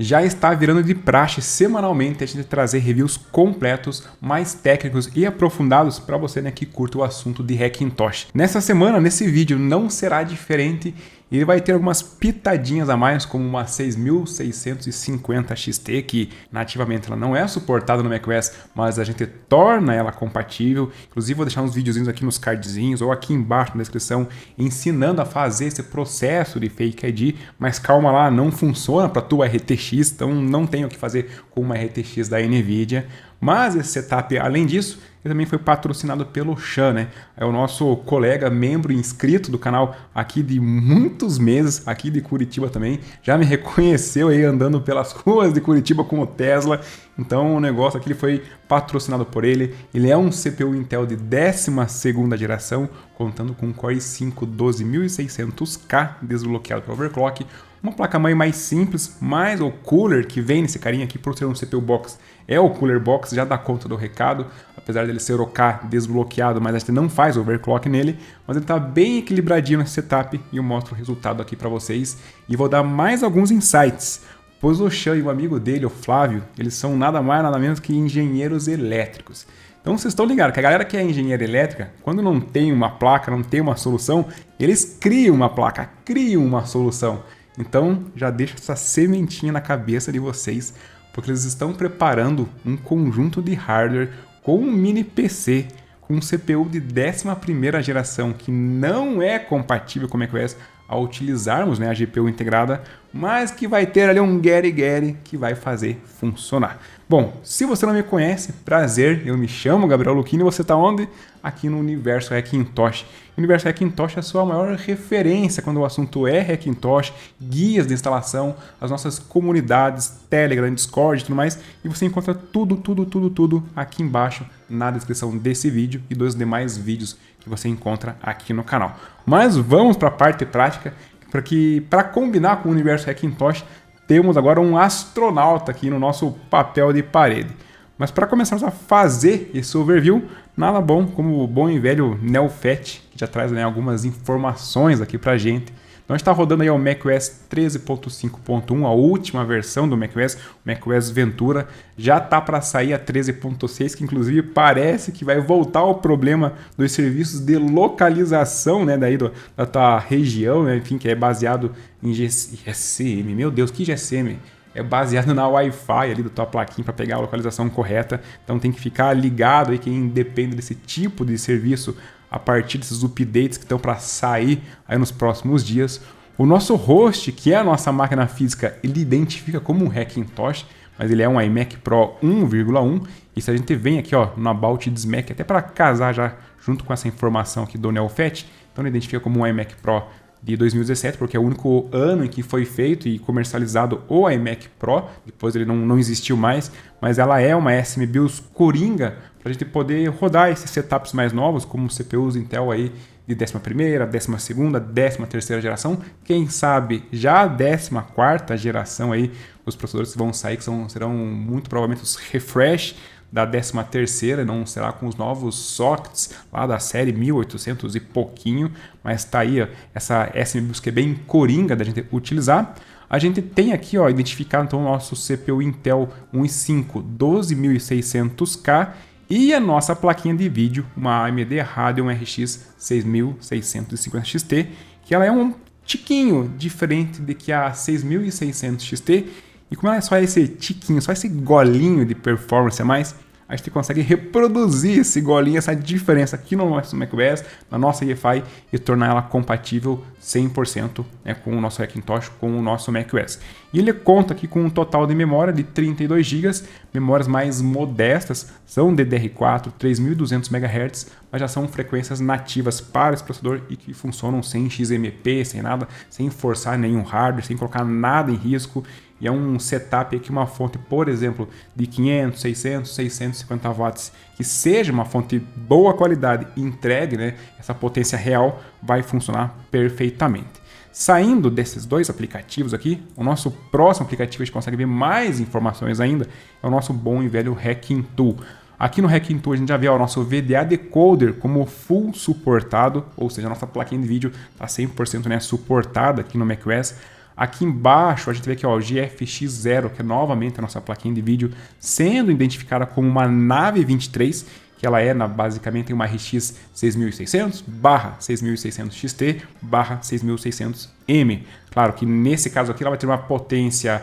Já está virando de praxe semanalmente a gente trazer reviews completos, mais técnicos e aprofundados para você, né, que curta o assunto de Hackintosh. Nessa semana, nesse vídeo, não será diferente. Ele vai ter algumas pitadinhas a mais, como uma 6650 XT, que nativamente ela não é suportada no macOS, mas a gente torna ela compatível. Inclusive vou deixar uns videozinhos aqui nos cardzinhos ou aqui embaixo na descrição ensinando a fazer esse processo de Fake ID, mas calma lá, não funciona para tua RTX, então não tem o que fazer com uma RTX da NVIDIA. Mas esse setup, além disso, ele também foi patrocinado pelo Chan, né? É o nosso colega, membro inscrito do canal aqui de muitos meses, aqui de Curitiba também. Já me reconheceu aí andando pelas ruas de Curitiba com o Tesla. Então o negócio aqui foi patrocinado por ele. Ele é um CPU Intel de 12ª geração, contando com um Core i5 12600K desbloqueado para overclock. Uma placa-mãe mais simples, mas o cooler que vem nesse carinha aqui por ser um CPU Box é o Cooler Box, já dá conta do recado, apesar dele ser OK desbloqueado, mas a gente não faz overclock nele, mas ele está bem equilibradinho nesse setup e eu mostro o resultado aqui para vocês e vou dar mais alguns insights, pois o Chan e o amigo dele, o Flávio, eles são nada mais nada menos que engenheiros elétricos. Então vocês estão ligados que a galera que é engenheira elétrica, quando não tem uma placa, não tem uma solução, eles criam uma placa, criam uma solução. Então já deixa essa sementinha na cabeça de vocês, porque eles estão preparando um conjunto de hardware com um mini PC, com um CPU de 11ª geração, que não é compatível com o macOS ao utilizarmos, né, a GPU integrada, mas que vai ter ali um Getty que vai fazer funcionar. Bom, se você não me conhece, prazer, eu me chamo Gabriel Lucchini e você está onde? Aqui no Universo Hackintosh. O Universo Hackintosh é a sua maior referência quando o assunto é Hackintosh, guias de instalação, as nossas comunidades, Telegram, Discord e tudo mais. E você encontra tudo aqui embaixo na descrição desse vídeo e dos demais vídeos que você encontra aqui no canal. Mas vamos para a parte prática, porque para combinar com o Universo Hackintosh, temos agora um astronauta aqui no nosso papel de parede. Mas para começarmos a fazer esse overview, nada bom como o bom e velho NeoFET, que já traz, né, algumas informações aqui para a gente. Então está rodando aí o macOS 13.5.1, a última versão do macOS, o macOS Ventura. Já está para sair a 13.6, que inclusive parece que vai voltar ao problema dos serviços de localização, né, daí da tua região, né, enfim, que é baseado em GSM. Meu Deus, que GSM? É baseado na Wi-Fi ali da tua plaquinha para pegar a localização correta. Então tem que ficar ligado aí quem depende desse tipo de serviço a partir desses updates que estão para sair aí nos próximos dias. O nosso host, que é a nossa máquina física, ele identifica como um Hackintosh, mas ele é um iMac Pro 1,1. E se a gente vem aqui, ó, no About This Mac, até para casar já junto com essa informação aqui do NeoFET, então ele identifica como um iMac Pro de 2017, porque é o único ano em que foi feito e comercializado o iMac Pro, depois ele não existiu mais, mas ela é uma SM BIOS coringa para a gente poder rodar esses setups mais novos, como CPUs Intel aí de 11ª, 12ª, 13ª geração, quem sabe já a 14ª geração aí, os processadores que vão sair, que serão muito provavelmente os refresh da 13ª, não será com os novos sockets lá da série 1800 e pouquinho, mas tá aí, ó, essa SMBus que é bem coringa da gente utilizar. A gente tem aqui, ó, identificado então o nosso CPU Intel 1i5 12600K e a nossa plaquinha de vídeo, uma AMD Radeon RX 6650 XT, que ela é um tiquinho diferente de que a 6600 XT. E como ela é só esse tiquinho, só esse golinho de performance a mais, a gente consegue reproduzir esse golinho, essa diferença aqui no nosso macOS, na nossa UEFI e tornar ela compatível 100%, né, com o nosso Hackintosh, com o nosso macOS. E ele conta aqui com um total de memória de 32 GB, memórias mais modestas, são DDR4, 3200 MHz, mas já são frequências nativas para esse processador e que funcionam sem XMP, sem nada, sem forçar nenhum hardware, sem colocar nada em risco. E é um setup aqui, uma fonte, por exemplo, de 500, 600, 650 watts, que seja uma fonte de boa qualidade e entregue, né, essa potência real, vai funcionar perfeitamente. Saindo desses dois aplicativos aqui, o nosso próximo aplicativo, a gente consegue ver mais informações ainda, é o nosso bom e velho Hacking Tool. Aqui no Hacking Tool a gente já vê o nosso VDA Decoder como full suportado, ou seja, a nossa plaquinha de vídeo está 100%, né, suportada aqui no macOS. Aqui embaixo a gente vê aqui ó, o GFX0, que é novamente a nossa plaquinha de vídeo, sendo identificada como uma nave 23, que ela é basicamente uma RX 6600/6600 XT/6600M. Claro que nesse caso aqui ela vai ter uma potência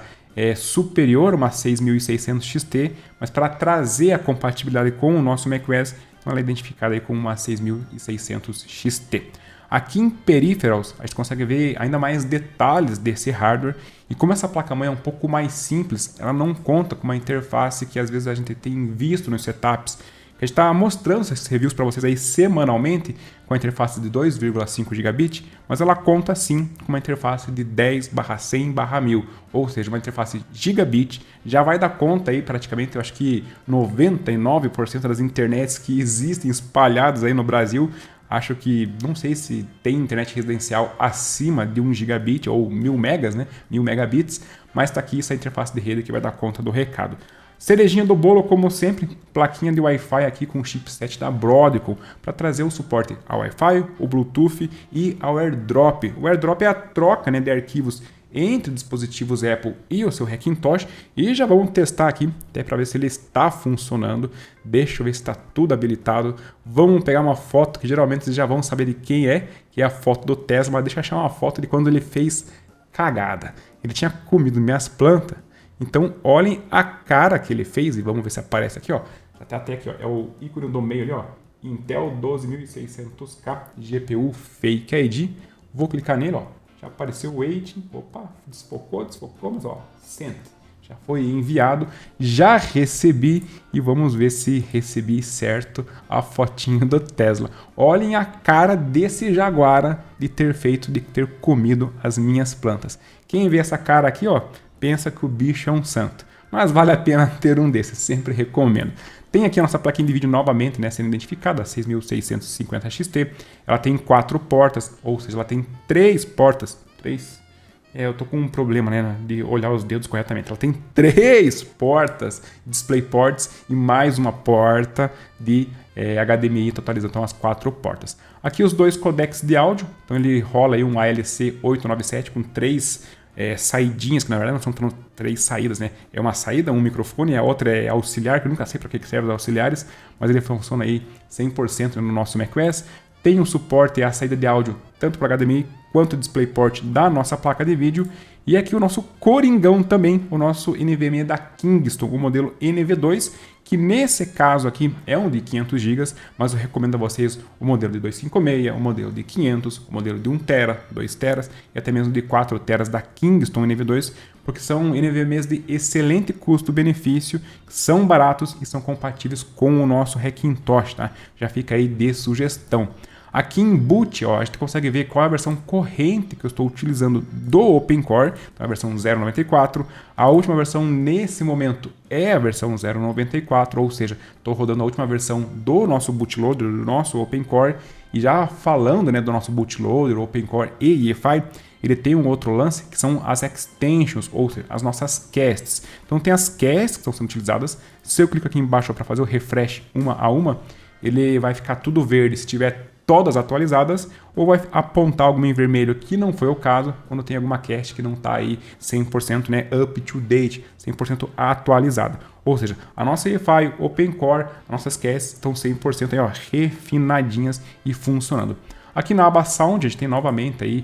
superior a uma 6600 XT, mas para trazer a compatibilidade com o nosso macOS, então ela é identificada aí como uma 6600 XT. Aqui em Peripherals, a gente consegue ver ainda mais detalhes desse hardware, e como essa placa-mãe é um pouco mais simples, ela não conta com uma interface que às vezes a gente tem visto nos setups. A gente está mostrando esses reviews para vocês aí semanalmente com a interface de 2,5 gigabit, mas ela conta sim com uma interface de 10/100/1000, ou seja, uma interface gigabit. Já vai dar conta aí praticamente, eu acho que 99% das internets que existem espalhadas aí no Brasil. Acho que, não sei se tem internet residencial acima de 1 gigabit ou 1000 megas, né? 1000 megabits, mas está aqui essa interface de rede que vai dar conta do recado. Cerejinha do bolo, como sempre, plaquinha de Wi-Fi aqui com o chipset da Broadcom para trazer o suporte ao Wi-Fi, o Bluetooth e ao AirDrop. O AirDrop é a troca, né, de arquivos entre dispositivos Apple e o seu Hackintosh, e já vamos testar aqui até para ver se ele está funcionando. Deixa eu ver se está tudo habilitado. Vamos pegar uma foto que geralmente vocês já vão saber de quem é, que é a foto do Tesla, mas deixa eu achar uma foto de quando ele fez cagada. Ele tinha comido minhas plantas. Então olhem a cara que ele fez e vamos ver se aparece aqui, ó. Até aqui, ó, é o ícone do meio ali, ó. Intel 12600K GPU Fake ID. Vou clicar nele, ó. Já apareceu o waiting. Opa, desfocou, mas ó, sent. Já foi enviado, já recebi e vamos ver se recebi certo a fotinho do Tesla. Olhem a cara desse jaguara de ter comido as minhas plantas. Quem vê essa cara aqui, ó, pensa que o bicho é um santo, mas vale a pena ter um desses, sempre recomendo. Tem aqui a nossa plaquinha de vídeo novamente, né, sendo identificada, a 6650 XT. Ela tem 4 portas, ou seja, ela tem 3 portas. Eu tô com um problema, né, de olhar os dedos corretamente. Ela tem 3 portas, DisplayPorts e mais uma porta de HDMI, totalizando então as 4 portas. Aqui os 2 codecs de áudio, então ele rola aí um ALC 897 com 3 saidinhas, que na verdade não são 3 saídas, né? É uma saída, um microfone, e a outra é auxiliar, que eu nunca sei para que serve os auxiliares, mas ele funciona aí 100% no nosso macOS. Tem um suporte à saída de áudio tanto para HDMI quanto DisplayPort da nossa placa de vídeo. E aqui o nosso coringão também, o nosso NVMe da Kingston, o modelo NV2, que nesse caso aqui é um de 500 GB, mas eu recomendo a vocês o modelo de 256, o modelo de 500, o modelo de 1 TB, 2 TB e até mesmo de 4 TB da Kingston NV2, porque são NVMEs de excelente custo-benefício, são baratos e são compatíveis com o nosso Hackintosh, tá? Já fica aí de sugestão. Aqui em boot, ó, a gente consegue ver qual é a versão corrente que eu estou utilizando do OpenCore, então a versão 0.94. A última versão nesse momento é a versão 0.94, ou seja, estou rodando a última versão do nosso bootloader, do nosso OpenCore. E já falando, né, do nosso bootloader, OpenCore e EFI, ele tem um outro lance que são as extensions, ou seja, as nossas casts. Então tem as casts que estão sendo utilizadas. Se eu clico aqui embaixo para fazer o refresh uma a uma, ele vai ficar tudo verde se tiver todas atualizadas, ou vai apontar alguma em vermelho, que não foi o caso, quando tem alguma cast que não está aí 100%, né, up to date, 100% atualizada. Ou seja, a nossa EFI, OpenCore, as nossas casts estão 100% aí, ó, refinadinhas e funcionando. Aqui na aba Sound a gente tem novamente aí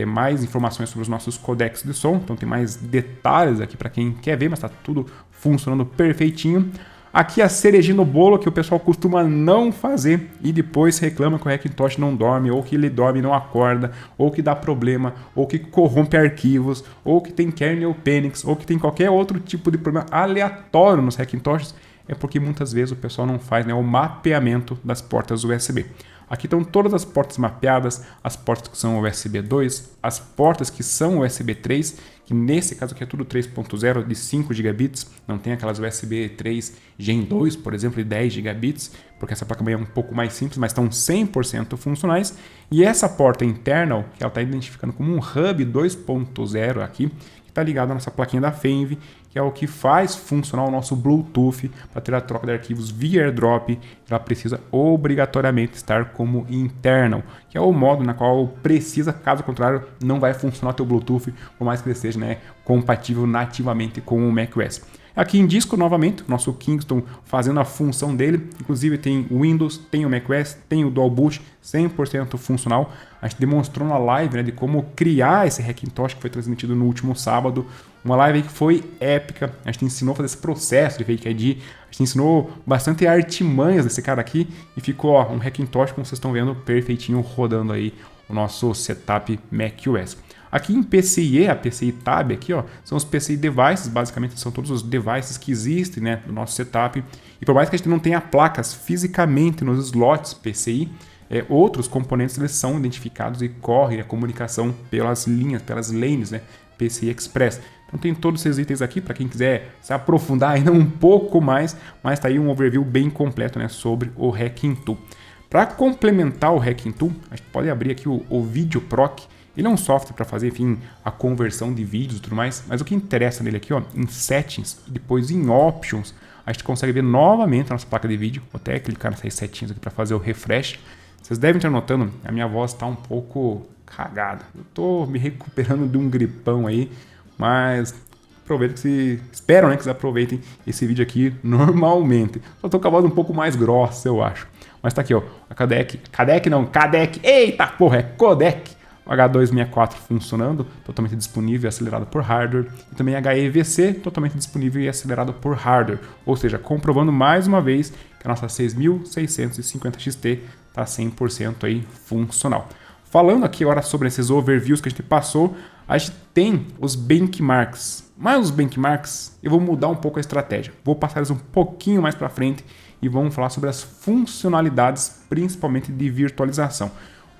mais informações sobre os nossos codecs de som, então tem mais detalhes aqui para quem quer ver, mas está tudo funcionando perfeitinho. Aqui a cerejinha no bolo que o pessoal costuma não fazer e depois reclama que o Hackintosh não dorme, ou que ele dorme e não acorda, ou que dá problema, ou que corrompe arquivos, ou que tem kernel panics, ou que tem qualquer outro tipo de problema aleatório nos Hackintoshes, é porque muitas vezes o pessoal não faz, né, o mapeamento das portas USB. Aqui estão todas as portas mapeadas, as portas que são USB 2, as portas que são USB 3, que nesse caso aqui é tudo 3.0 de 5 gigabits, não tem aquelas USB 3 Gen 2, por exemplo, de 10 gigabits, porque essa placa-mãe é um pouco mais simples, mas estão 100% funcionais. E essa porta internal, que ela está identificando como um Hub 2.0 aqui, que está ligado à nossa plaquinha da Fenve, que é o que faz funcionar o nosso Bluetooth para ter a troca de arquivos via AirDrop. Ela precisa obrigatoriamente estar como internal, que é o modo na qual precisa, caso contrário, não vai funcionar o teu Bluetooth, por mais que ele seja, né, compatível nativamente com o macOS. Aqui em disco, novamente, nosso Kingston fazendo a função dele. Inclusive tem o Windows, tem o macOS, tem o Dual Boot, 100% funcional. A gente demonstrou na live, né, de como criar esse Hackintosh que foi transmitido no último sábado. Uma live que foi épica. A gente ensinou a fazer esse processo de Fake ID. A gente ensinou bastante artimanhas desse cara aqui. E ficou um Hackintosh, como vocês estão vendo, perfeitinho rodando aí o nosso setup macOS. Aqui em PCIe, a PCI Tab aqui, ó, são os PCI devices, basicamente são todos os devices que existem, né, do nosso setup. E por mais que a gente não tenha placas fisicamente nos slots PCI, outros componentes eles são identificados e correm a comunicação pelas linhas, pelas lanes, né, PCI Express. Então tem todos esses itens aqui para quem quiser se aprofundar ainda um pouco mais, mas tá aí um overview bem completo, né, sobre o Hacking Tool. Para complementar o Hacking Tool, a gente pode abrir aqui o VideoProc. Ele é um software para fazer, enfim, a conversão de vídeos e tudo mais, mas o que interessa nele aqui, ó, em Settings e depois em Options, a gente consegue ver novamente a nossa placa de vídeo. Vou até clicar nessas setinhas aqui para fazer o refresh. Vocês devem estar notando, a minha voz está um pouco cagada. Eu estou me recuperando de um gripão aí, mas aproveito que espero, né, que vocês aproveitem esse vídeo aqui normalmente. Só estou com a voz um pouco mais grossa, eu acho. Mas tá aqui, ó, a Codec, eita porra, é Codec. O H264 funcionando, totalmente disponível e acelerado por hardware. E também HEVC, totalmente disponível e acelerado por hardware. Ou seja, comprovando mais uma vez que a nossa 6650 XT está 100% aí funcional. Falando aqui agora sobre esses overviews que a gente passou, a gente tem os benchmarks. Mas os benchmarks, eu vou mudar um pouco a estratégia. Vou passar eles um pouquinho mais para frente e vamos falar sobre as funcionalidades, principalmente de virtualização.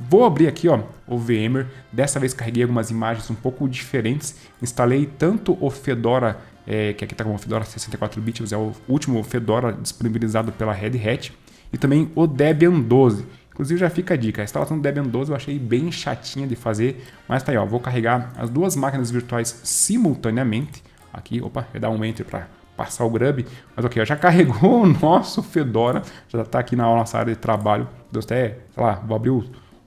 Vou abrir aqui, ó, o VMware. Dessa vez carreguei algumas imagens um pouco diferentes. Instalei tanto o Fedora, que aqui está com o Fedora 64 bits, é o último Fedora disponibilizado pela Red Hat, e também o Debian 12. Inclusive já fica a dica, a instalação do Debian 12 eu achei bem chatinha de fazer, mas tá aí, ó, vou carregar as duas máquinas virtuais simultaneamente. Aqui, opa, vai dar um enter para passar o grub, mas ok, ó, já carregou o nosso Fedora, já está aqui na nossa área de trabalho. Deus até, sei lá, vou abrir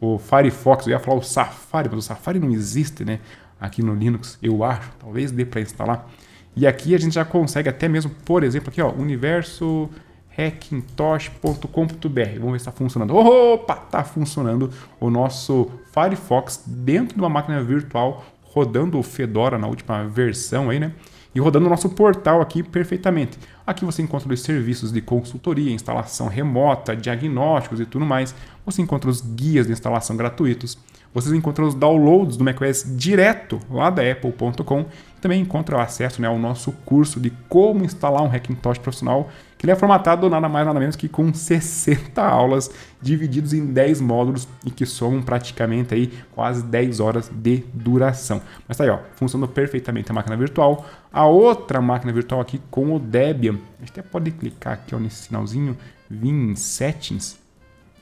o Firefox, eu ia falar o Safari, mas o Safari não existe, né, aqui no Linux, eu acho, talvez dê para instalar. E aqui a gente já consegue até mesmo, por exemplo, aqui, ó, universo hackintosh.com.br. Vamos ver se está funcionando. Opa, está funcionando o nosso Firefox dentro de uma máquina virtual, rodando o Fedora na última versão aí, né? E rodando o nosso portal aqui perfeitamente. Aqui você encontra os serviços de consultoria, instalação remota, diagnósticos e tudo mais. Você encontra os guias de instalação gratuitos. Vocês encontram os downloads do macOS direto lá da Apple.com. Também encontra o acesso, né, ao nosso curso de como instalar um Hackintosh profissional, que ele é formatado nada mais nada menos que com 60 aulas divididos em 10 módulos e que somam praticamente aí quase 10 horas de duração. Mas tá aí, ó, funcionando perfeitamente a máquina virtual. A outra máquina virtual aqui com o Debian, a gente até pode clicar aqui, ó, nesse sinalzinho, vir em Settings.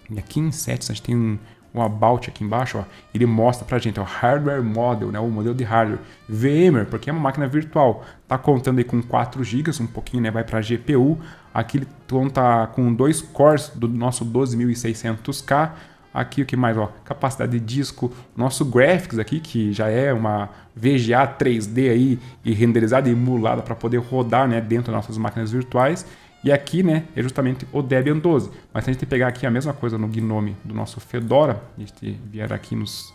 E aqui em Settings a gente tem um About aqui embaixo, ó, ele mostra pra gente o Hardware Model, né, o modelo de hardware. VMware, porque é uma máquina virtual, tá contando aí com 4 GB, um pouquinho, né, vai para GPU. Aqui ele conta com 2 cores do nosso 12600K. Aqui o que mais, ó, capacidade de disco, nosso Graphics aqui, que já é uma VGA 3D aí e renderizada e emulada para poder rodar, né, dentro das nossas máquinas virtuais. E aqui, né, é justamente o Debian 12. Mas se a gente pegar aqui a mesma coisa no Gnome do nosso Fedora, a gente vier aqui nos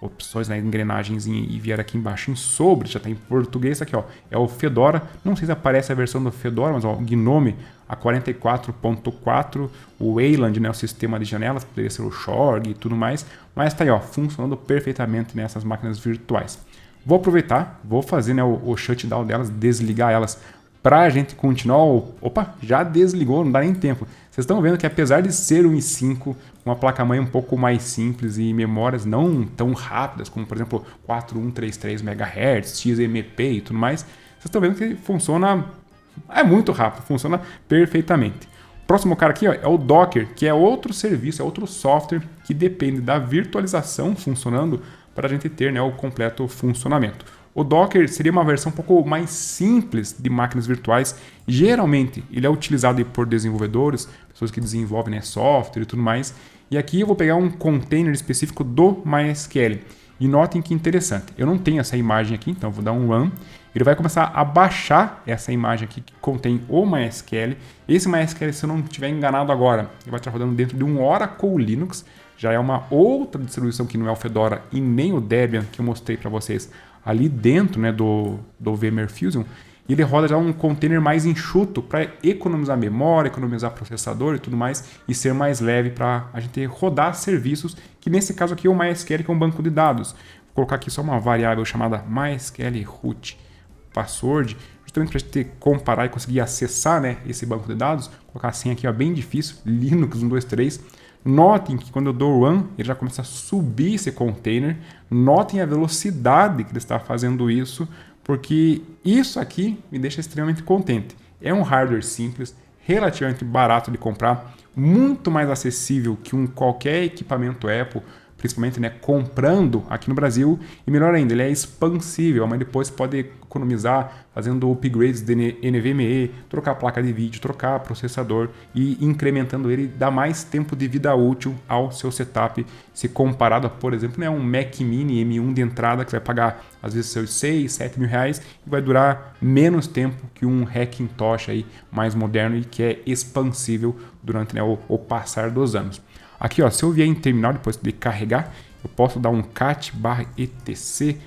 opções, na engrenagemzinha e vier aqui embaixo em sobre, já está em português aqui, ó, é o Fedora. Não sei se aparece a versão do Fedora, mas ó, o Gnome a 44.4, o Wayland, né, o sistema de janelas, poderia ser o Shorg e tudo mais, mas está aí, ó, funcionando perfeitamente nessas máquinas virtuais. Vou aproveitar, vou fazer, né, o shutdown delas, desligar elas, para a gente continuar. Opa, já desligou, não dá nem tempo. Vocês estão vendo que apesar de ser um i5, uma placa-mãe um pouco mais simples e memórias não tão rápidas, como por exemplo 4133 MHz, XMP e tudo mais, vocês estão vendo que funciona, é muito rápido, funciona perfeitamente. O próximo cara aqui, ó, é o Docker, que é outro serviço, é outro software que depende da virtualização funcionando para a gente ter, né, o completo funcionamento. O Docker seria uma versão um pouco mais simples de máquinas virtuais. Geralmente, ele é utilizado por desenvolvedores, pessoas que desenvolvem, né, software e tudo mais. E aqui eu vou pegar um container específico do MySQL. E notem que interessante, eu não tenho essa imagem aqui, então eu vou dar um run. Ele vai começar a baixar essa imagem aqui que contém o MySQL. Esse MySQL, se eu não estiver enganado agora, ele vai estar rodando dentro de um Oracle Linux. Já é uma outra distribuição que não é o Fedora e nem o Debian que eu mostrei para vocês ali dentro, né, do VMware Fusion. E ele roda já um container mais enxuto para economizar memória, economizar processador e tudo mais e ser mais leve para a gente rodar serviços, que nesse caso aqui é o MySQL, que é um banco de dados. Vou colocar aqui só uma variável chamada MySQL root password, justamente para a gente comparar e conseguir acessar, né, esse banco de dados. Vou colocar a senha aqui, ó, bem difícil, Linux 123. Notem que quando eu dou run, ele já começa a subir esse container. Notem a velocidade que ele está fazendo isso, porque isso aqui me deixa extremamente contente. É um hardware simples, relativamente barato de comprar, muito mais acessível que qualquer equipamento Apple, principalmente, né, comprando aqui no Brasil. E melhor ainda, ele é expansível, mas depois pode economizar fazendo upgrades de NVMe, trocar a placa de vídeo, trocar processador e incrementando ele, dá mais tempo de vida útil ao seu setup, se comparado a, por exemplo, né, um Mac Mini M1 de entrada que vai pagar às vezes seus 6, 7 mil reais e vai durar menos tempo que um Hackintosh aí mais moderno e que é expansível durante, né, o passar dos anos. Aqui, ó, se eu vier em terminal depois de carregar, eu posso dar um cat/etc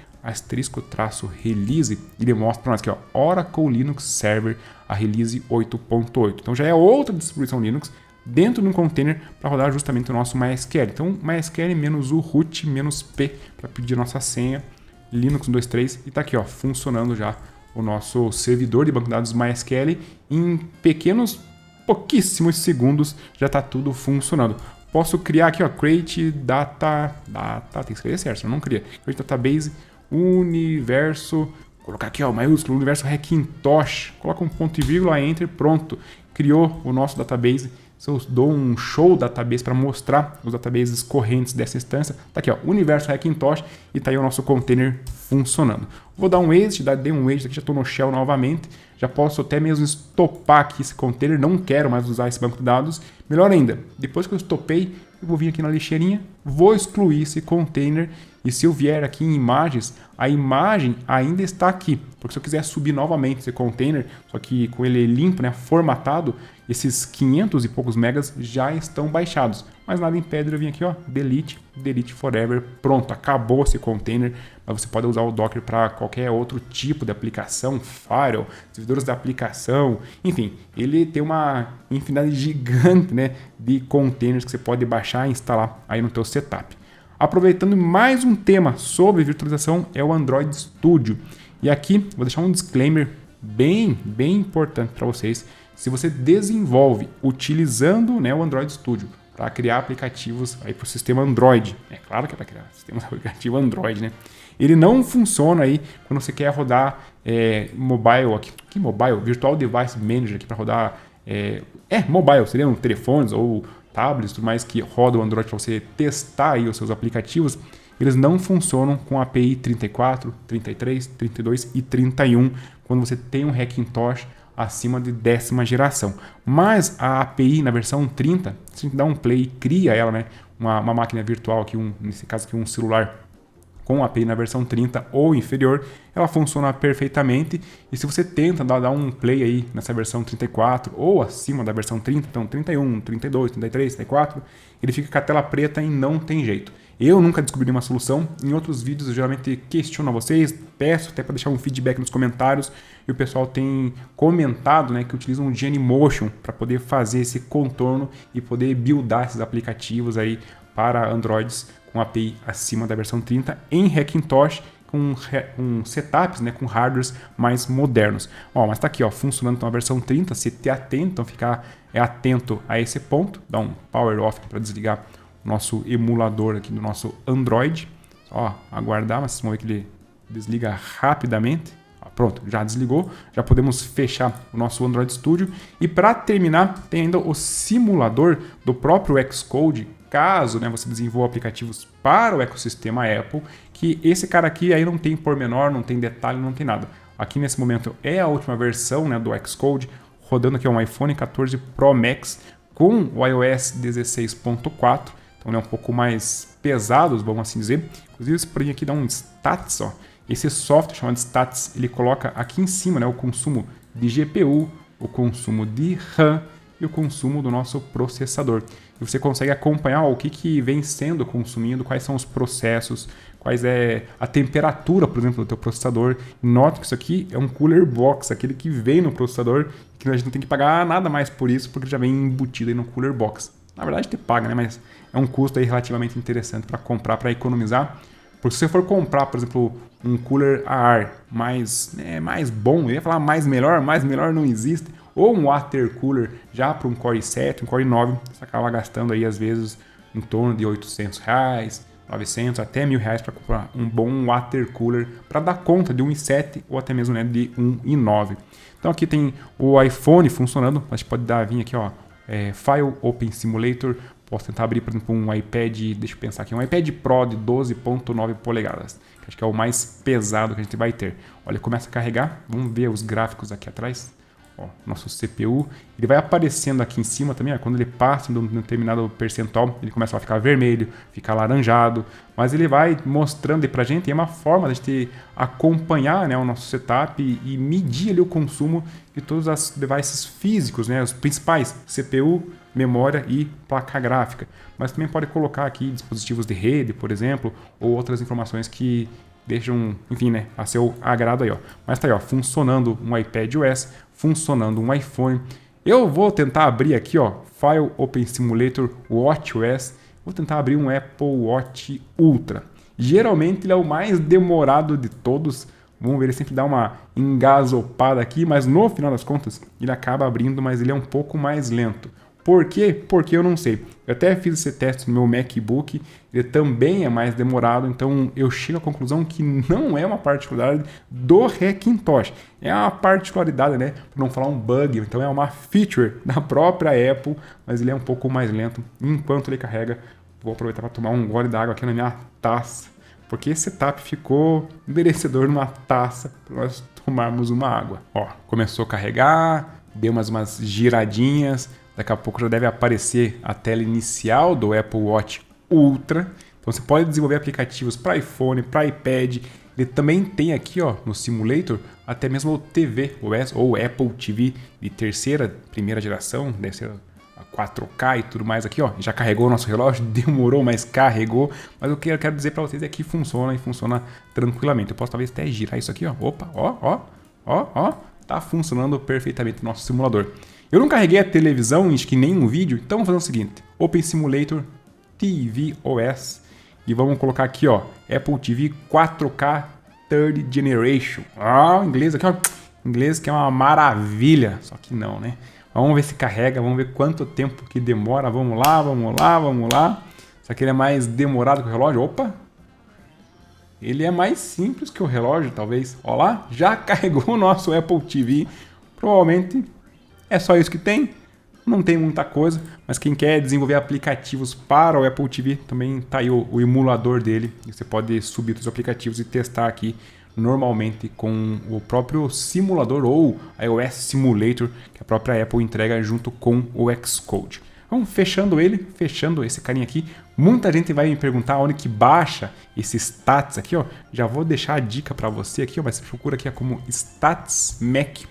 *release e ele mostra para nós aqui, ó, Oracle Linux Server, a release 8.8. Então já é outra distribuição Linux dentro de um container para rodar justamente o nosso MySQL. Então MySQL menos o root menos p para pedir nossa senha, Linux 123 e tá aqui, ó, funcionando já o nosso servidor de banco de dados MySQL em pouquíssimos segundos já está tudo funcionando. Posso criar aqui, ó, create data, tem que escrever certo, não cria. Create database, universo, colocar aqui, ó, maiúsculo, universo Hackintosh, coloca um ponto e vírgula, enter, pronto. Criou o nosso database. Se eu dou um show database para mostrar os databases correntes dessa instância, tá aqui, ó, universo Hackintosh e tá aí o nosso container funcionando. Vou dar um exit, dei um exit aqui, já estou no shell novamente. Já posso até mesmo estopar aqui esse container, não quero mais usar esse banco de dados. Melhor ainda, depois que eu estopei, eu vou vir aqui na lixeirinha, vou excluir esse container e se eu vier aqui em imagens, a imagem ainda está aqui. Porque se eu quiser subir novamente esse container, só que com ele limpo, né, formatado, esses 500 e poucos megas já estão baixados. Mas nada impede de eu vir aqui, ó, delete forever, pronto, acabou esse container. Mas você pode usar o Docker para qualquer outro tipo de aplicação, firewall, servidores da aplicação, enfim, ele tem uma infinidade gigante, né, de containers que você pode baixar e instalar aí no teu setup. Aproveitando mais um tema sobre virtualização é o Android Studio. E aqui vou deixar um disclaimer bem importante para vocês. Se você desenvolve utilizando, né, o Android Studio para criar aplicativos aí para o sistema Android, é claro que é para criar sistema aplicativo Android, né? Ele não funciona aí quando você quer rodar mobile aqui. Que mobile? Virtual Device Manager aqui para rodar mobile, seriam telefones ou tablets, tudo mais que rodam o Android para você testar aí os seus aplicativos. Eles não funcionam com a API 34, 33, 32 e 31 quando você tem um Hackintosh acima de 10ª geração. Mas a API na versão 30, se a gente dá um play, cria ela, né, uma máquina virtual, aqui nesse caso aqui um celular com a API na versão 30 ou inferior, ela funciona perfeitamente. E se você tenta dar um play aí nessa versão 34 ou acima da versão 30, então 31, 32, 33, 34, ele fica com a tela preta e não tem jeito. Eu nunca descobri uma solução. Em outros vídeos eu geralmente questiono a vocês, peço até para deixar um feedback nos comentários, e o pessoal tem comentado, né, que utilizam o Genymotion para poder fazer esse contorno e poder buildar esses aplicativos aí para Androids com API acima da versão 30 em Hackintosh, com setups, né, com hardwares mais modernos. Ó, mas está aqui, ó, funcionando com a versão 30, se te atento, então ficar atento a esse ponto, dá um power off para desligar o nosso emulador aqui do nosso Android. Ó, aguardar, mas vocês vão ver que ele desliga rapidamente. Ó, pronto, já desligou, já podemos fechar o nosso Android Studio. E para terminar, tem ainda o simulador do próprio Xcode caso, né, você desenvolva aplicativos para o ecossistema Apple, que esse cara aqui aí não tem pormenor, não tem detalhe, não tem nada. Aqui nesse momento é a última versão, né, do Xcode, rodando aqui um iPhone 14 Pro Max com o iOS 16.4, então ele é um pouco mais pesado, vamos assim dizer. Inclusive esse porém aqui dá um stats, ó. Esse software chamado stats, ele coloca aqui em cima, né, o consumo de GPU, o consumo de RAM e o consumo do nosso processador. E você consegue acompanhar o que vem sendo consumido, quais são os processos, quais é a temperatura, por exemplo, do teu processador. Note que isso aqui é um cooler box, aquele que vem no processador, que a gente não tem que pagar nada mais por isso, porque já vem embutido aí no cooler box. Na verdade, te paga, né? Mas é um custo aí relativamente interessante para comprar, para economizar. Porque se você for comprar, por exemplo, um cooler a ar mais bom, eu ia falar mais melhor não existe, ou um water cooler já para um Core i7, um Core i9, você acaba gastando aí às vezes em torno de R$800, 900 até R$1.000 para comprar um bom water cooler para dar conta de um i7 ou até mesmo, né, de um i9. Então aqui tem o iPhone funcionando, a gente pode vir aqui, ó, File Open Simulator. Posso tentar abrir, por exemplo, um iPad, deixa eu pensar aqui, um iPad Pro de 12.9 polegadas, que acho que é o mais pesado que a gente vai ter. Olha, começa a carregar, vamos ver os gráficos aqui atrás. Ó, nosso CPU, ele vai aparecendo aqui em cima também, ó, quando ele passa de um determinado percentual, ele começa a ficar vermelho, ficar laranjado, mas ele vai mostrando aí pra gente, é uma forma de a gente acompanhar, né, o nosso setup e medir ali o consumo de todos os devices físicos, né, os principais, CPU, memória e placa gráfica. Mas também pode colocar aqui dispositivos de rede, por exemplo, ou outras informações que deixam, enfim, né, a seu agrado aí, ó. Mas tá aí, ó, funcionando um iPadOS, funcionando um iPhone. Eu vou tentar abrir aqui, ó, File Open Simulator WatchOS. Vou tentar abrir um Apple Watch Ultra. Geralmente ele é o mais demorado de todos. Vamos ver, ele sempre dá uma engasopada aqui, mas no final das contas ele acaba abrindo, mas ele é um pouco mais lento. Por quê? Porque eu não sei. Eu até fiz esse teste no meu MacBook, ele também é mais demorado, então eu chego à conclusão que não é uma particularidade do Hackintosh. É uma particularidade, né? Para não falar um bug, então é uma feature da própria Apple, mas ele é um pouco mais lento. Enquanto ele carrega, vou aproveitar para tomar um gole d'água aqui na minha taça, porque esse setup ficou merecedor numa taça para nós tomarmos uma água. Ó, começou a carregar, deu umas giradinhas. Daqui a pouco já deve aparecer a tela inicial do Apple Watch Ultra. Então você pode desenvolver aplicativos para iPhone, para iPad. Ele também tem aqui, ó, no Simulator até mesmo o tvOS ou Apple TV de primeira geração, deve ser a 4K e tudo mais aqui, ó. Já carregou o nosso relógio, demorou, mas carregou. Mas o que eu quero dizer para vocês é que funciona e funciona tranquilamente. Eu posso talvez até girar isso aqui, ó. Opa, ó, tá funcionando perfeitamente o nosso simulador. Eu não carreguei a televisão, acho que nenhum vídeo, então vamos fazer o seguinte, Open Simulator tvOS e vamos colocar aqui, ó, Apple TV 4K Third Generation. Ah, inglês aqui, ó, inglês que é uma maravilha, só que não, né? Vamos ver se carrega, vamos ver quanto tempo que demora, vamos lá. Só que ele é mais demorado que o relógio, opa! Ele é mais simples que o relógio, talvez. Ó lá, já carregou o nosso Apple TV, provavelmente... É só isso que tem, não tem muita coisa, mas quem quer desenvolver aplicativos para o Apple TV, também está aí o emulador dele. Você pode subir os aplicativos e testar aqui normalmente com o próprio simulador ou iOS Simulator que a própria Apple entrega junto com o Xcode. Então, fechando esse carinha aqui, muita gente vai me perguntar onde que baixa esses stats aqui, ó. Já vou deixar a dica para você aqui, ó, mas você procura aqui como Stats Mac.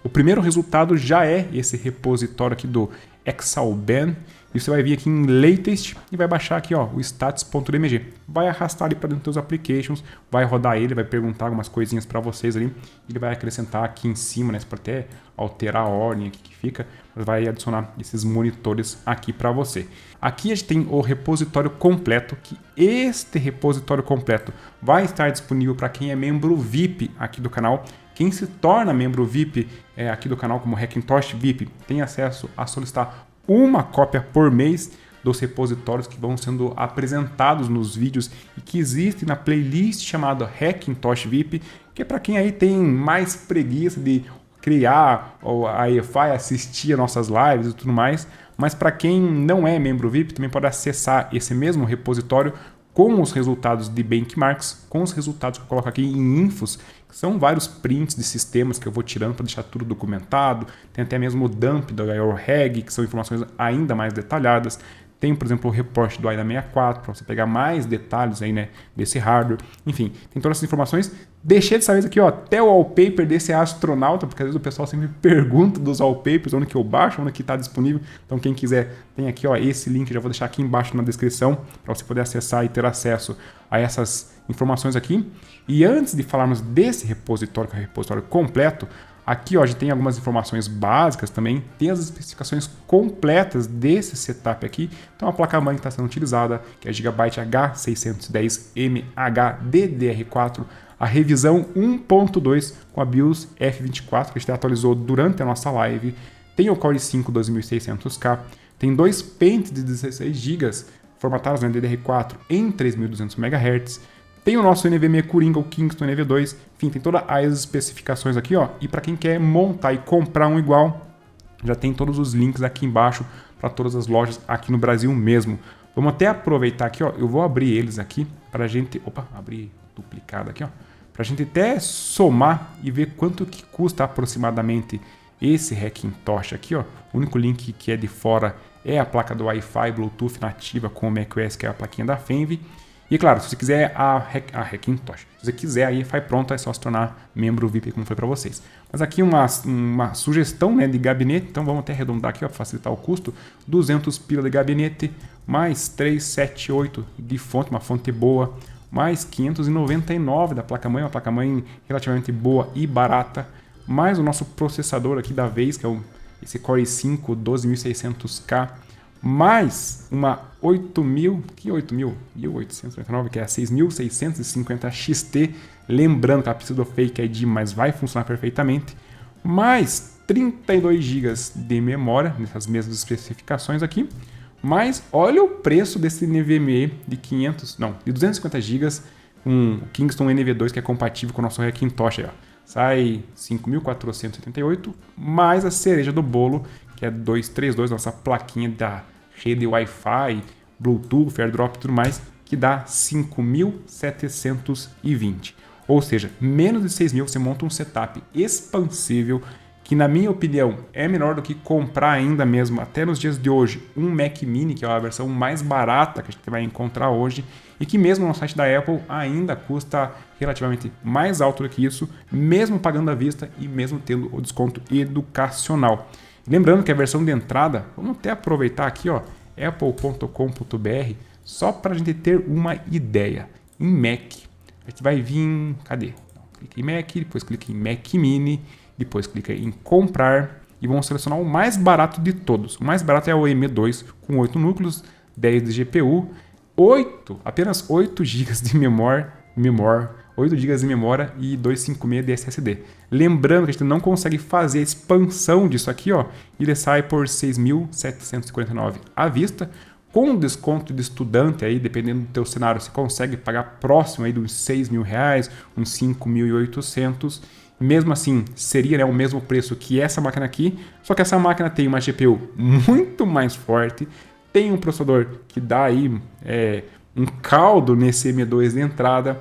O primeiro resultado já é esse repositório aqui do Exalban. E você vai vir aqui em Latest e vai baixar aqui, ó, o stats.dmg. Vai arrastar ali para dentro dos applications, vai rodar ele, vai perguntar algumas coisinhas para vocês ali. Ele vai acrescentar aqui em cima, né? Você pode até alterar a ordem aqui que fica, mas vai adicionar esses monitores aqui para você. Aqui a gente tem o repositório completo, que este repositório completo vai estar disponível para quem é membro VIP aqui do canal. Quem se torna membro VIP aqui do canal, como Hackintosh VIP, tem acesso a solicitar uma cópia por mês dos repositórios que vão sendo apresentados nos vídeos e que existem na playlist chamada Hackintosh VIP, que é para quem aí tem mais preguiça de criar a EFI, assistir a nossas lives e tudo mais. Mas para quem não é membro VIP, também pode acessar esse mesmo repositório com os resultados de benchmarks, com os resultados que eu coloco aqui em infos, que são vários prints de sistemas que eu vou tirando para deixar tudo documentado. Tem até mesmo o dump do IOREG, que são informações ainda mais detalhadas. Tem, por exemplo, o reporte do AIDA 64, para você pegar mais detalhes aí, né, desse hardware. Enfim, tem todas essas informações. Deixei dessa vez aqui, ó, até o wallpaper desse astronauta, porque às vezes o pessoal sempre pergunta dos wallpapers, onde que eu baixo, onde que está disponível. Então quem quiser, tem aqui, ó, esse link, já vou deixar aqui embaixo na descrição, para você poder acessar e ter acesso a essas informações aqui. E antes de falarmos desse repositório, que é o repositório completo, aqui, ó, a gente tem algumas informações básicas também, tem as especificações completas desse setup aqui. Então a placa-mãe que está sendo utilizada, que é a Gigabyte H610MH DDR4, a revisão 1.2 com a BIOS F24, que a gente atualizou durante a nossa live. Tem o Core i5 2600K, tem dois pentes de 16 GB formatados na DDR4 em 3200 MHz. Tem o nosso NVMe Coringa, o Kingston NV2, enfim, tem todas as especificações aqui, ó. E para quem quer montar e comprar um igual, já tem todos os links aqui embaixo para todas as lojas aqui no Brasil mesmo. Vamos até aproveitar aqui, ó, eu vou abrir eles aqui para a gente, abrir duplicado aqui, ó, para a gente até somar e ver quanto que custa aproximadamente esse Hackintosh aqui, ó. O único link que é de fora é a placa do Wi-Fi Bluetooth nativa com o macOS, que é a plaquinha da Fenve. E claro, se você quiser a Hackintosh, se você quiser a EFI pronta, é só se tornar membro VIP, como foi para vocês. Mas aqui uma sugestão, né, de gabinete, então vamos até arredondar aqui para facilitar o custo. 200 pila de gabinete, mais 378 de fonte, uma fonte boa, mais 599 da placa-mãe, uma placa-mãe relativamente boa e barata, mais o nosso processador aqui da vez, que é esse Core i5 12600K, mais uma 1899, que é a 6650 XT, lembrando que ela precisa do Fake ID, mas vai funcionar perfeitamente, mais 32 GB de memória, nessas mesmas especificações aqui, mas olha o preço desse NVMe de 250 GB com o Kingston NV2, que é compatível com o nosso Hackintosh aí, ó. Sai 5.478, mais a cereja do bolo, que é 232, nossa plaquinha da rede Wi-Fi, Bluetooth, AirDrop e tudo mais, que dá 5.720. Ou seja, menos de 6.000 você monta um setup expansível, que na minha opinião é melhor do que comprar ainda mesmo, até nos dias de hoje, um Mac Mini, que é a versão mais barata que a gente vai encontrar hoje, e que mesmo no site da Apple ainda custa relativamente mais alto do que isso, mesmo pagando à vista e mesmo tendo o desconto educacional. Lembrando que a versão de entrada, vamos até aproveitar aqui, ó, apple.com.br, só para a gente ter uma ideia. Em Mac, a gente vai vir, cadê? Clica em Mac, depois clica em Mac Mini, depois clica em comprar e vamos selecionar o mais barato de todos. O mais barato é o M2 com 8 núcleos, 10 de GPU, apenas 8 GB de memória, 8 GB de memória e 256 de SSD. Lembrando que a gente não consegue fazer a expansão disso aqui, ó, e ele sai por 6.749 à vista. Com desconto de estudante aí, dependendo do teu cenário, você consegue pagar próximo aí de uns R$6.000, uns 5.800. Mesmo assim, seria, né, o mesmo preço que essa máquina aqui, só que essa máquina tem uma GPU muito mais forte, tem um processador que dá aí um caldo nesse M2 de entrada,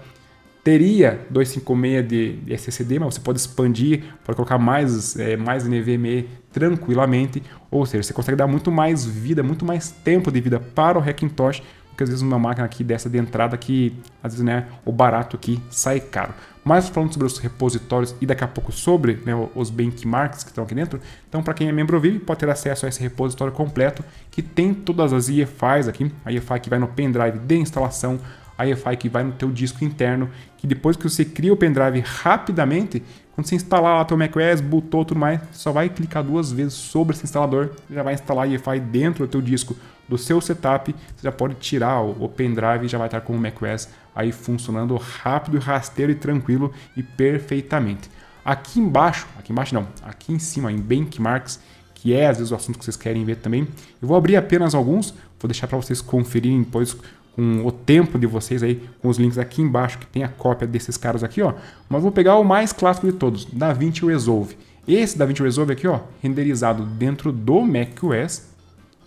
teria 256 de SSD, mas você pode expandir, pode colocar mais NVMe tranquilamente, ou seja, você consegue dar muito mais vida, muito mais tempo de vida para o Hackintosh, porque às vezes uma máquina aqui dessa de entrada que às vezes, né, o barato aqui sai caro. Mas falando sobre os repositórios e daqui a pouco sobre, né, os benchmarks que estão aqui dentro, então para quem é membro VIP pode ter acesso a esse repositório completo que tem todas as EFIs aqui, a EFI que vai no pendrive de instalação, a EFI que vai no teu disco interno, que depois que você cria o pendrive rapidamente, quando você instalar lá teu macOS, bootou tudo mais, só vai clicar 2 vezes sobre esse instalador, já vai instalar a EFI dentro do teu disco do seu setup, você já pode tirar o pendrive e já vai estar com o macOS aí funcionando rápido, rasteiro e tranquilo e perfeitamente. Aqui embaixo não, aqui em cima em benchmarks, que é às vezes o assunto que vocês querem ver também, eu vou abrir apenas alguns, vou deixar para vocês conferirem depois com o tempo de vocês aí, com os links aqui embaixo, que tem a cópia desses caras aqui, ó. Mas vou pegar o mais clássico de todos, DaVinci Resolve. Esse DaVinci Resolve aqui, ó, renderizado dentro do macOS,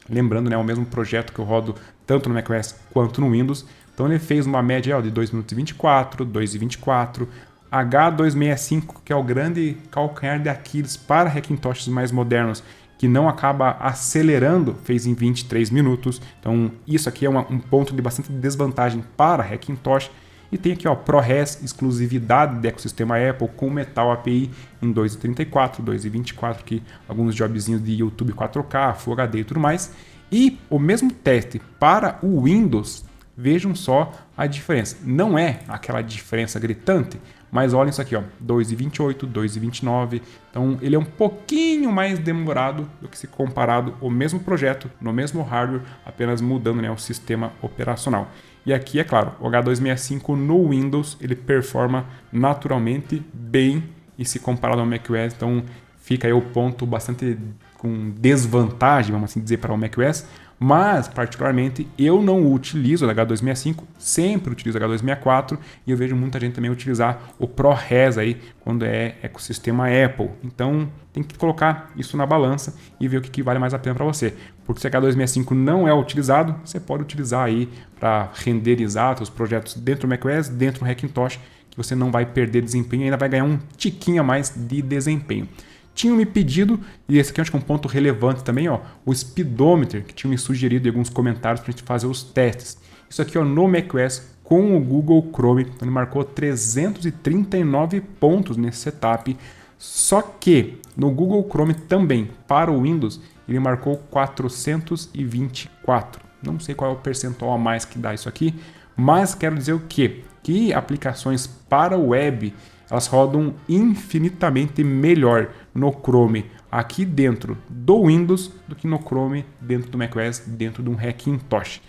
lembrando, né, o mesmo projeto que eu rodo tanto no macOS quanto no Windows. Então ele fez uma média ó, de 2 minutos e 24, 2,24, H265, que é o grande calcanhar de Aquiles para Hackintoshes mais modernos, que não acaba acelerando, fez em 23 minutos. Então isso aqui é um ponto de bastante desvantagem para Hackintosh. E tem aqui ó, ProRes, exclusividade do ecossistema Apple com Metal API em 2,34, 2,24, que alguns jobzinhos de YouTube 4K, Full HD e tudo mais. E o mesmo teste para o Windows, vejam só a diferença. Não é aquela diferença gritante, mas olhem isso aqui, ó, 2,28, 2,29. Então ele é um pouquinho mais demorado do que se comparado ao mesmo projeto, no mesmo hardware, apenas mudando, né, o sistema operacional. E aqui, é claro, o H265 no Windows ele performa naturalmente bem e se comparado ao macOS, então fica aí o ponto bastante com desvantagem, vamos assim dizer, para o macOS. Mas, particularmente, eu não utilizo o H265, sempre utilizo o H264 e eu vejo muita gente também utilizar o ProRes aí quando é ecossistema Apple. Então, tem que colocar isso na balança e ver o que vale mais a pena para você. Porque se o H265 não é utilizado, você pode utilizar aí para renderizar seus projetos dentro do macOS, dentro do Hackintosh, que você não vai perder desempenho e ainda vai ganhar um tiquinho a mais de desempenho. Tinham me pedido, e esse aqui eu acho que é um ponto relevante também, ó, o Speedometer, que tinham me sugerido em alguns comentários para a gente fazer os testes. Isso aqui ó, no macOS com o Google Chrome, ele marcou 339 pontos nesse setup, só que no Google Chrome também, para o Windows, ele marcou 424. Não sei qual é o percentual a mais que dá isso aqui, mas quero dizer o quê? Que aplicações para web elas rodam infinitamente melhor no Chrome aqui dentro do Windows do que no Chrome dentro do macOS, dentro de um Hackintosh.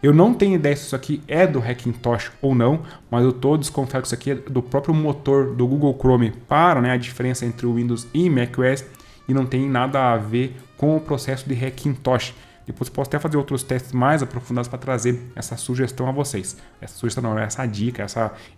Eu não tenho ideia se isso aqui é do Hackintosh ou não, mas eu estou desconfiado que isso aqui é do próprio motor do Google Chrome para, né, a diferença entre o Windows e macOS e não tem nada a ver com o processo de Hackintosh. Depois posso até fazer outros testes mais aprofundados para trazer essa sugestão a vocês. Essa sugestão não, essa dica,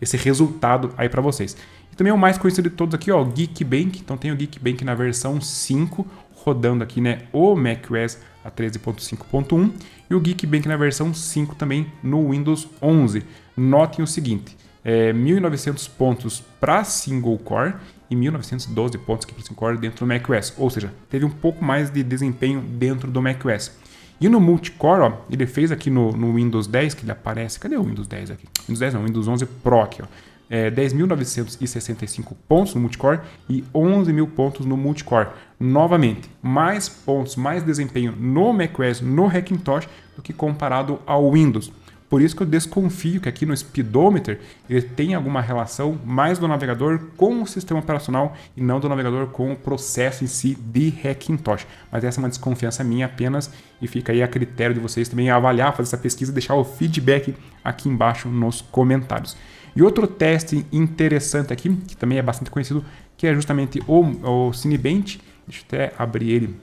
esse resultado aí para vocês. E também o mais conhecido de todos aqui, ó, o Geekbench. Então tem o Geekbench na versão 5, rodando aqui, né, o macOS a 13.5.1 e o Geekbench na versão 5 também no Windows 11. Notem o seguinte, 1.900 pontos para single core e 1.912 pontos para single core dentro do macOS. Ou seja, teve um pouco mais de desempenho dentro do macOS. E no multicore, ó, ele fez aqui no Windows 10, que ele aparece... Cadê o Windows 10 aqui? Windows 10 não, Windows 11 Pro aqui, ó. 10.965 pontos no multicore e 11.000 pontos no multicore. Novamente, mais pontos, mais desempenho no macOS, no Hackintosh, do que comparado ao Windows. Por isso que eu desconfio que aqui no Speedometer ele tem alguma relação mais do navegador com o sistema operacional e não do navegador com o processo em si de Hackintosh. Mas essa é uma desconfiança minha apenas e fica aí a critério de vocês também avaliar, fazer essa pesquisa e deixar o feedback aqui embaixo nos comentários. E outro teste interessante aqui, que também é bastante conhecido, que é justamente o Cinebench. Deixa eu até abrir ele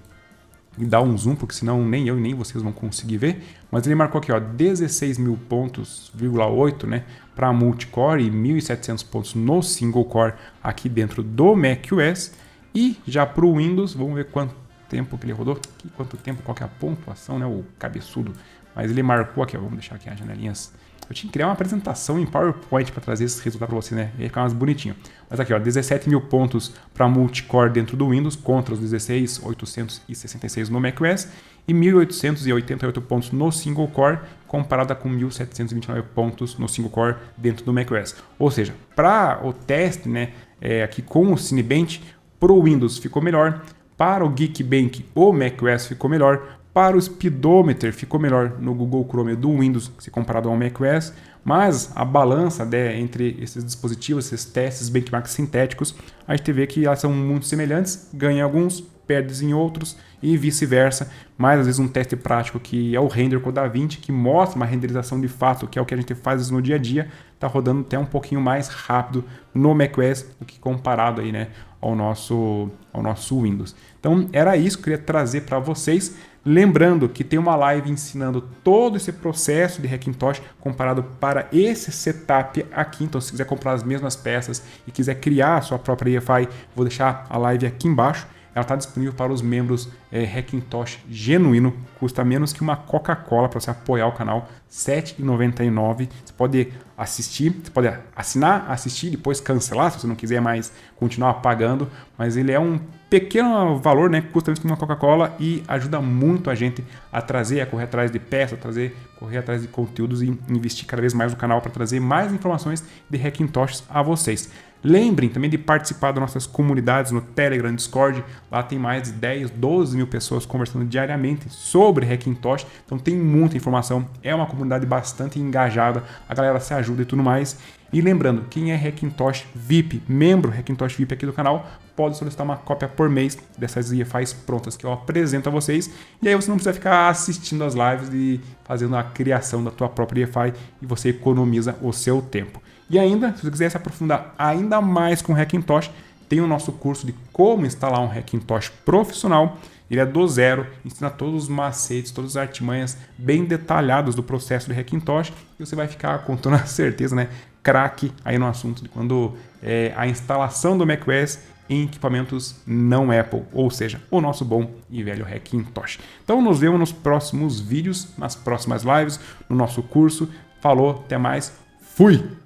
e dar um zoom, porque senão nem eu e nem vocês vão conseguir ver. Mas ele marcou aqui, ó, 16.000 pontos, 8, né, para multicore e 1.700 pontos no single core aqui dentro do macOS. E já para o Windows, vamos ver quanto tempo que ele rodou, aqui, quanto tempo, qual que é a pontuação, né, o cabeçudo. Mas ele marcou aqui, ó, vamos deixar aqui as janelinhas. Eu tinha que criar uma apresentação em PowerPoint para trazer esse resultado para você, né? Ia ficar mais bonitinho. Mas aqui, ó, 17.000 pontos para multicore dentro do Windows contra os 16.866 no macOS e 1.888 pontos no single core comparada com 1.729 pontos no single core dentro do macOS. Ou seja, para o teste, né, aqui com o Cinebench, para o Windows ficou melhor, para o Geekbench o macOS ficou melhor, para o Speedometer ficou melhor no Google Chrome do Windows se comparado ao macOS, mas a balança, né, entre esses dispositivos, esses testes, benchmarks sintéticos, a gente vê que elas são muito semelhantes, ganha alguns, perdes em outros e vice-versa. Mas às vezes um teste prático que é o render com o DaVinci, que mostra uma renderização de fato, que é o que a gente faz no dia a dia, está rodando até um pouquinho mais rápido no macOS do que comparado aí, né, ao nosso Windows. Então era isso que eu queria trazer para vocês. Lembrando que tem uma live ensinando todo esse processo de Hackintosh comparado para esse setup aqui. Então, se quiser comprar as mesmas peças e quiser criar a sua própria EFI, vou deixar a live aqui embaixo. Ela está disponível para os membros Hackintosh genuíno, custa menos que uma Coca-Cola para você apoiar o canal, R$ 7,99. Você pode assistir, você pode assinar, assistir, depois cancelar se você não quiser mais continuar pagando, mas ele é um pequeno valor, né? Custa menos que uma Coca-Cola e ajuda muito a gente a trazer, a correr atrás de peças, correr atrás de conteúdos e investir cada vez mais no canal para trazer mais informações de Hackintosh a vocês. Lembrem também de participar das nossas comunidades no Telegram, Discord. Lá tem mais de 10, 12 mil pessoas conversando diariamente sobre Hackintosh. Então tem muita informação. É uma comunidade bastante engajada. A galera se ajuda e tudo mais. E lembrando, quem é Hackintosh VIP, membro Hackintosh VIP aqui do canal, pode solicitar uma cópia por mês dessas EFIs prontas que eu apresento a vocês. E aí você não precisa ficar assistindo as lives e fazendo a criação da tua própria EFI e você economiza o seu tempo. E ainda, se você quiser se aprofundar ainda mais com Hackintosh, tem o nosso curso de como instalar um Hackintosh profissional. Ele é do zero, ensina todos os macetes, todas as artimanhas bem detalhadas do processo de Hackintosh e você vai ficar com toda certeza, né, craque aí no assunto de quando a instalação do macOS em equipamentos não Apple, ou seja, o nosso bom e velho Hackintosh. Então nos vemos nos próximos vídeos, nas próximas lives, no nosso curso. Falou, até mais, fui!